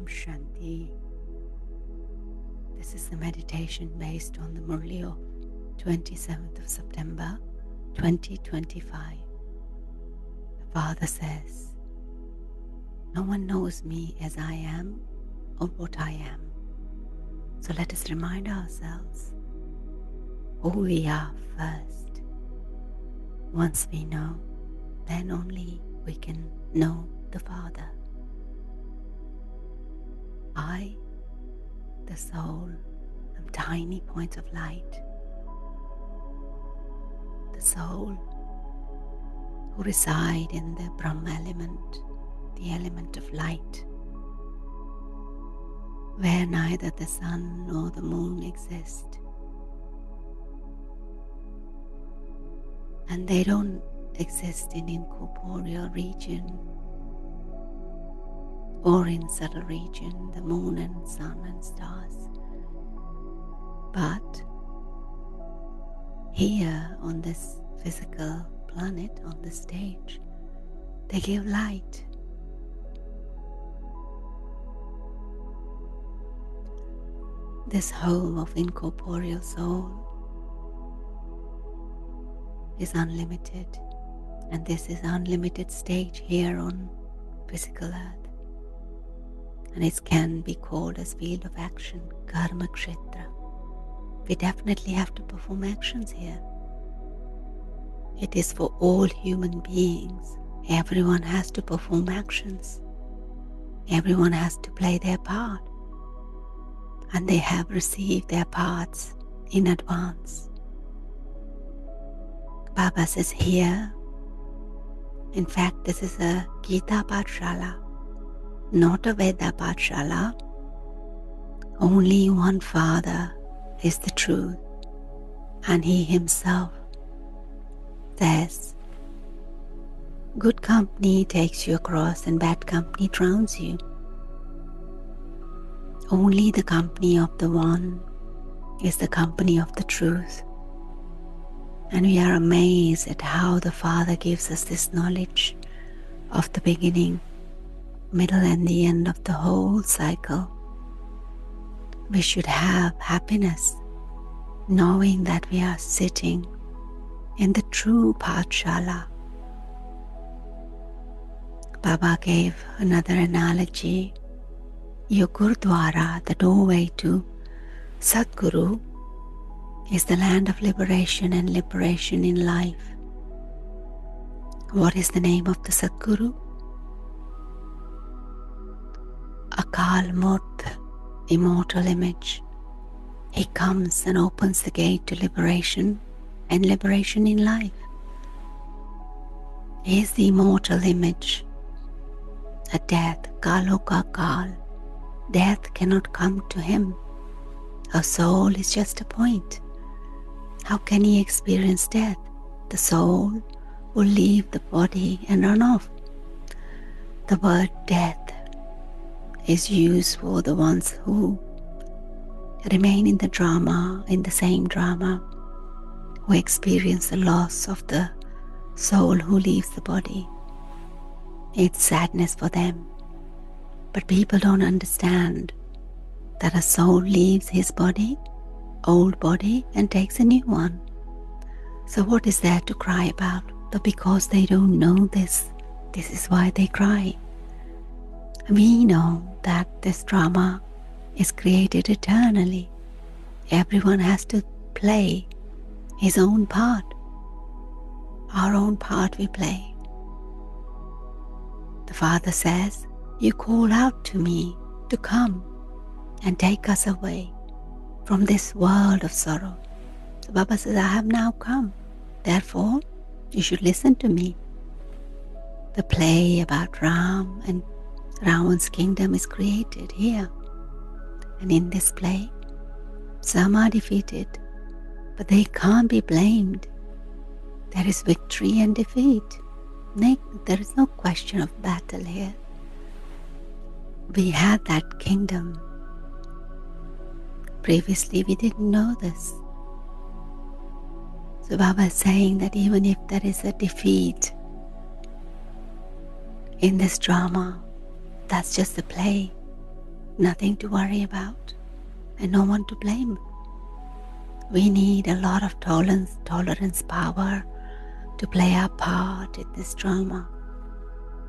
Shanti. This is the meditation based on the Murli of 27th of September 2025. The Father says, "No one knows me as I am or what I am. So let us remind ourselves who we are first. Once we know, then only we can know the Father. I, the soul, am tiny points of light. The soul who reside in the Brahma element, the element of light, where neither the sun nor the moon exist. And they don't exist in incorporeal region or in subtle region, the moon and sun and stars. But here on this physical planet, on the stage, they give light. This home of incorporeal soul is unlimited, and this is unlimited stage here on physical earth. And it can be called as field of action, karma kshetra. We definitely have to perform actions here. It is for all human beings. Everyone has to perform actions. Everyone has to play their part. And they have received their parts in advance. Baba says here, in fact, this is a Gita Pathshala, not a Veda Pathshala. Only one Father is the truth, and He Himself says, good company takes you across and bad company drowns you. Only the company of the One is the company of the truth. And we are amazed at how the Father gives us this knowledge of the beginning, middle and the end of the whole cycle. We should have happiness knowing that we are sitting in the true Pathshala. Baba gave another analogy. Your Gurdwara, the doorway to Sadguru, is the land of liberation and liberation in life. What is the name of the Sadguru? Akal Murti, immortal image. He comes and opens the gate to liberation and liberation in life. He is the immortal image. A death, Kaloka Kal. Death cannot come to him. Our soul is just a point. How can he experience death? The soul will leave the body and run off. The word death is used for the ones who remain in the drama, in the same drama, who experience the loss of the soul who leaves the body. It's sadness for them. But people don't understand that a soul leaves his body, old body, and takes a new one. So what is there to cry about? But because they don't know this is why they cry. We know that this drama is created eternally. Everyone has to play his own part. Our own part we play. The Father says, you call out to me to come and take us away from this world of sorrow. So Baba says, I have now come. Therefore, you should listen to me. The play about Ram and Ravan's kingdom is created here. And in this play, some are defeated, but they can't be blamed. There is victory and defeat. There is no question of battle here. We had that kingdom. Previously, we didn't know this. So Baba is saying that even if there is a defeat in this drama, that's just a play. nothing to worry about, and no one to blame. We need a lot of tolerance power to play our part in this drama.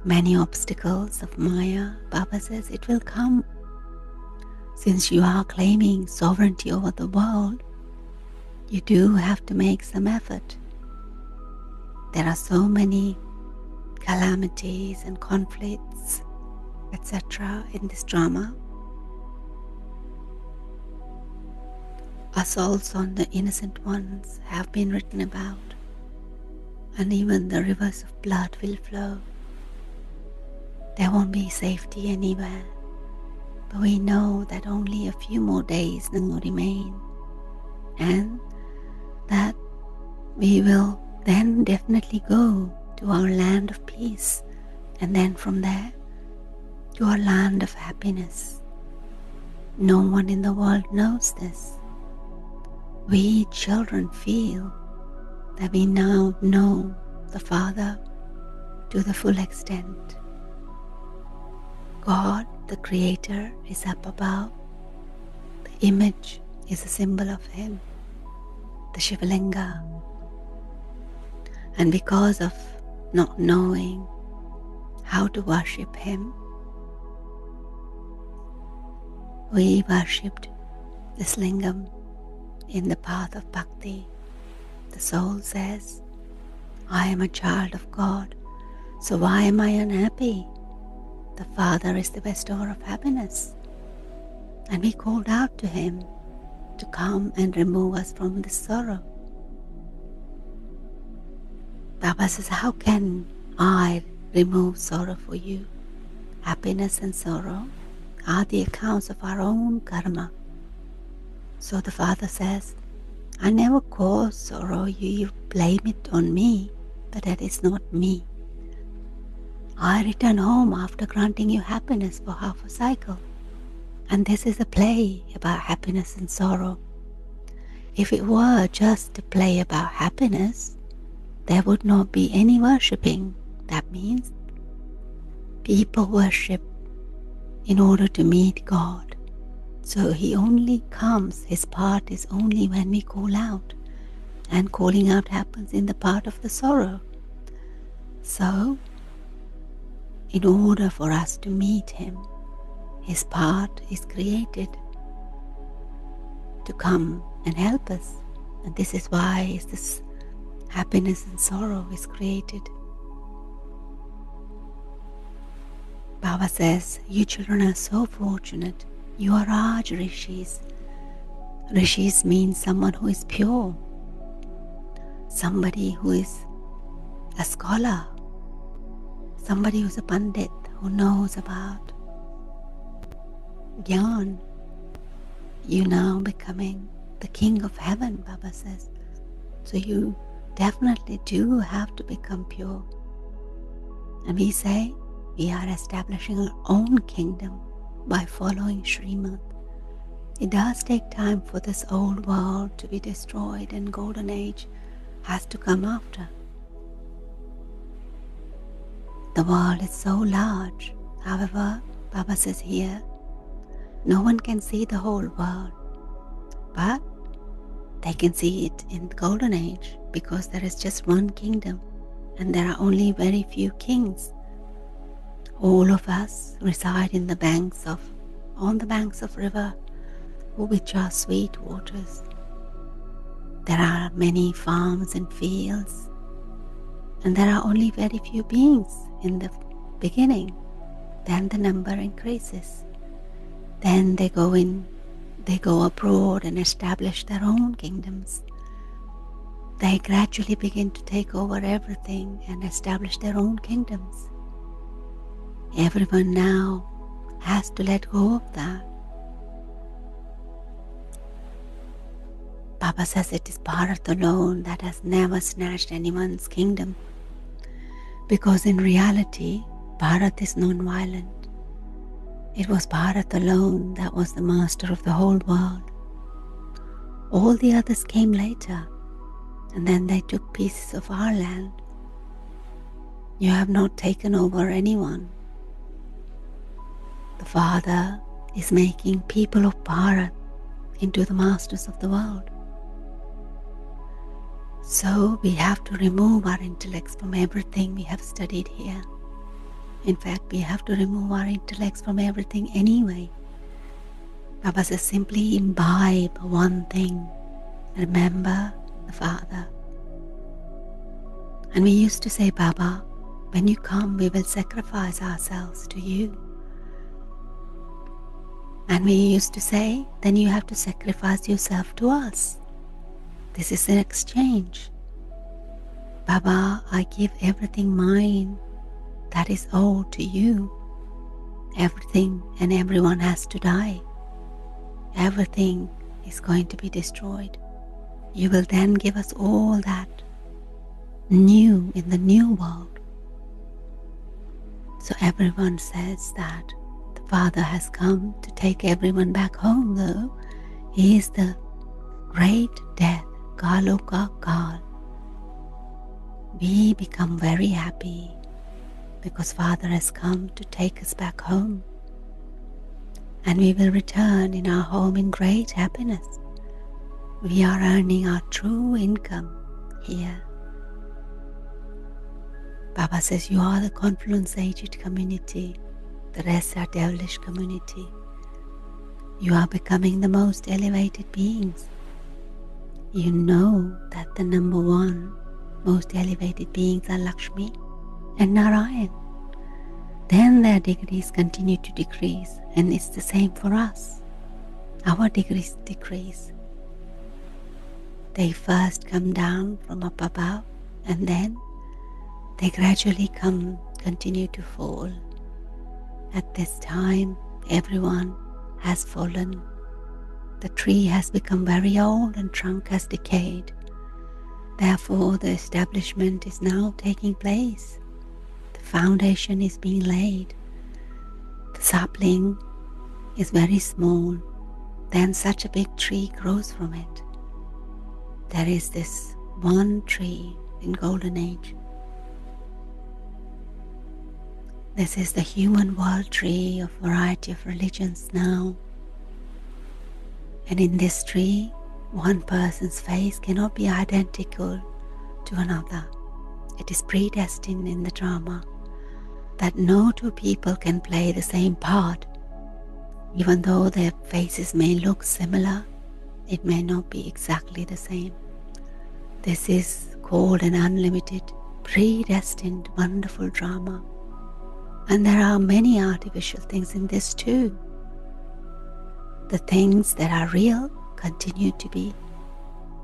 Many obstacles of Maya, Baba says, it will come. Since you are claiming sovereignty over the world, you do have to make some effort. There are so many calamities and conflicts, etc. in this drama. Assaults on the innocent ones have been written about, and even the rivers of blood will flow. There won't be safety anywhere, but we know that only a few more days now remain, and that we will then definitely go to our land of peace, and then from there to our land of happiness. No one in the world knows this. We children feel that we now know the Father to the full extent. God, the Creator, is up above. The image is a symbol of Him, the Shivalinga. And because of not knowing how to worship Him, we worshipped this lingam in the path of bhakti. The soul says, I am a child of God, so why am I unhappy? The Father is the bestower of happiness. And we called out to Him to come and remove us from this sorrow. Baba says, how can I remove sorrow for you? Happiness and sorrow are the accounts of our own karma. So the Father says, I never caused sorrow, you blame it on me, but that is not me. I return home after granting you happiness for half a cycle. And this is a play about happiness and sorrow. If it were just a play about happiness, there would not be any worshipping. That means people worship in order to meet God. So He only comes, His part is only when we call out. And calling out happens in the part of the sorrow. So, in order for us to meet Him, His part is created to come and help us. And this is why this happiness and sorrow is created. Baba says, you children are so fortunate. You are Raj Rishis. Rishis means someone who is pure, somebody who is a scholar, somebody who is a pandit, who knows about Gyan. You now becoming the king of heaven, Baba says. So you definitely do have to become pure. And we say we are establishing our own kingdom by following Srimad. It does take time for this old world to be destroyed, and golden age has to come after. The world is so large. However, Baba says here, no one can see the whole world, but they can see it in the golden age, because there is just one kingdom and there are only very few kings. All of us reside on the banks of river, which are sweet waters. There are many farms and fields, and there are only very few beings in the beginning. Then the number increases. Then they go abroad and establish their own kingdoms. They gradually begin to take over everything and establish their own kingdoms. Everyone now has to let go of that. Baba says it is Bharat alone that has never snatched anyone's kingdom, because in reality, Bharat is non-violent. It was Bharat alone that was the master of the whole world. All the others came later, and then they took pieces of our land. You have not taken over anyone. The Father is making people of Bharat into the masters of the world. So we have to remove our intellects from everything we have studied here. In fact, we have to remove our intellects from everything anyway. Baba says simply imbibe one thing. Remember the Father. And we used to say, Baba, when you come, we will sacrifice ourselves to you. And we used to say, then you have to sacrifice yourself to us. This is an exchange. Baba, I give everything mine that is owed to you. Everything and everyone has to die. Everything is going to be destroyed. You will then give us all that new in the new world. So everyone says that the Father has come to take everyone back home, though He is the great death, Kaloka Kal. We become very happy because Father has come to take us back home. And we will return in our home in great happiness. We are earning our true income here. Baba says, you are the confluence aged community. The rest are devilish community. You are becoming the most elevated beings. You know that the number one most elevated beings are Lakshmi and Narayan. Then their degrees continue to decrease, and it's the same for us. Our degrees decrease. They first come down from up above, and then they gradually continue to fall. At this time, everyone has fallen. The tree has become very old and trunk has decayed. Therefore, the establishment is now taking place. The foundation is being laid. The sapling is very small. Then such a big tree grows from it. There is this one tree in Golden Age. This is the human world tree of variety of religions now. And in this tree, one person's face cannot be identical to another. It is predestined in the drama that no two people can play the same part. Even though their faces may look similar, it may not be exactly the same. This is called an unlimited, predestined, wonderful drama. And there are many artificial things in this too. The things that are real continue to be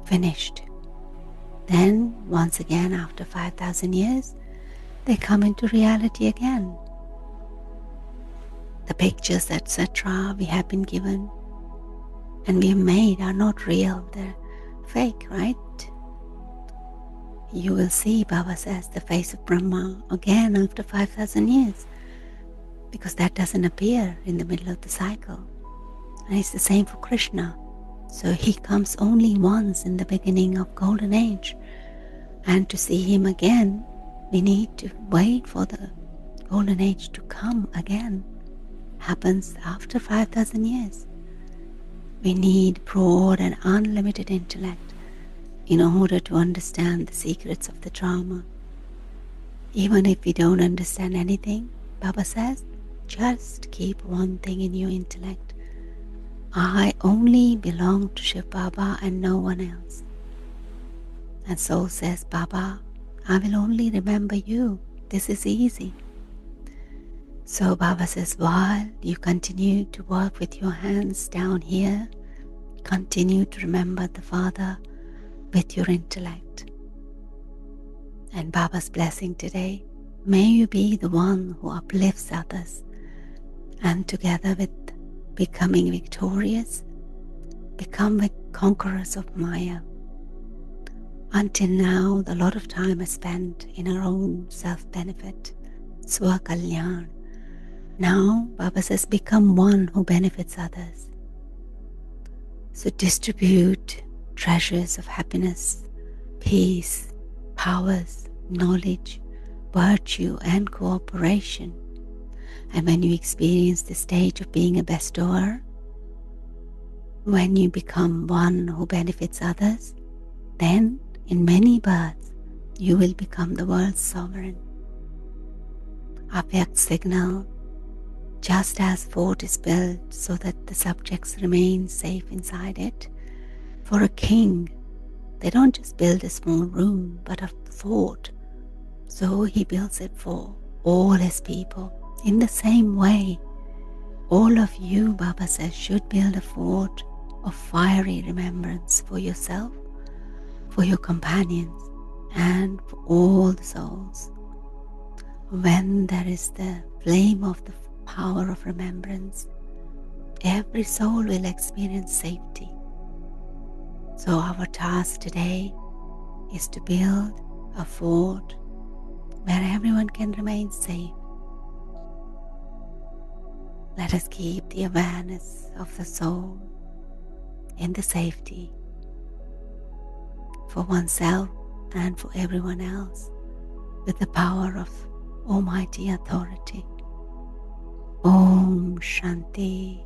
finished. Then, once again, after 5,000 years, they come into reality again. The pictures, etc., we have been given and we have made are not real, they're fake, right? You will see, Baba says, the face of Brahma again after 5,000 years, because that doesn't appear in the middle of the cycle. And it's the same for Krishna. So he comes only once in the beginning of Golden Age. And to see him again, we need to wait for the Golden Age to come again. Happens after 5,000 years. We need broad and unlimited intellect in order to understand the secrets of the drama. Even if we don't understand anything, Baba says, just keep one thing in your intellect. I only belong to Shiv Baba and no one else. And soul says, Baba, I will only remember you. This is easy. So Baba says, while you continue to work with your hands down here, continue to remember the Father with your intellect. And Baba's blessing today, may you be the one who uplifts others, and together with becoming victorious, become the conquerors of Maya. Until now, a lot of time is spent in our own self-benefit, Swakalyan. Now, Baba says, become one who benefits others. So distribute treasures of happiness, peace, powers, knowledge, virtue and cooperation. And when you experience the stage of being a bestower, when you become one who benefits others, then in many births you will become the world's sovereign. Avyakt signal, just as fort is built so that the subjects remain safe inside it, for a king, they don't just build a small room, but a fort. So he builds it for all his people. In the same way, all of you, Baba says, should build a fort of fiery remembrance for yourself, for your companions, and for all the souls. When there is the flame of the power of remembrance, every soul will experience safety. So our task today is to build a fort where everyone can remain safe. Let us keep the awareness of the soul in the safety for oneself and for everyone else with the power of Almighty Authority. Om Shanti.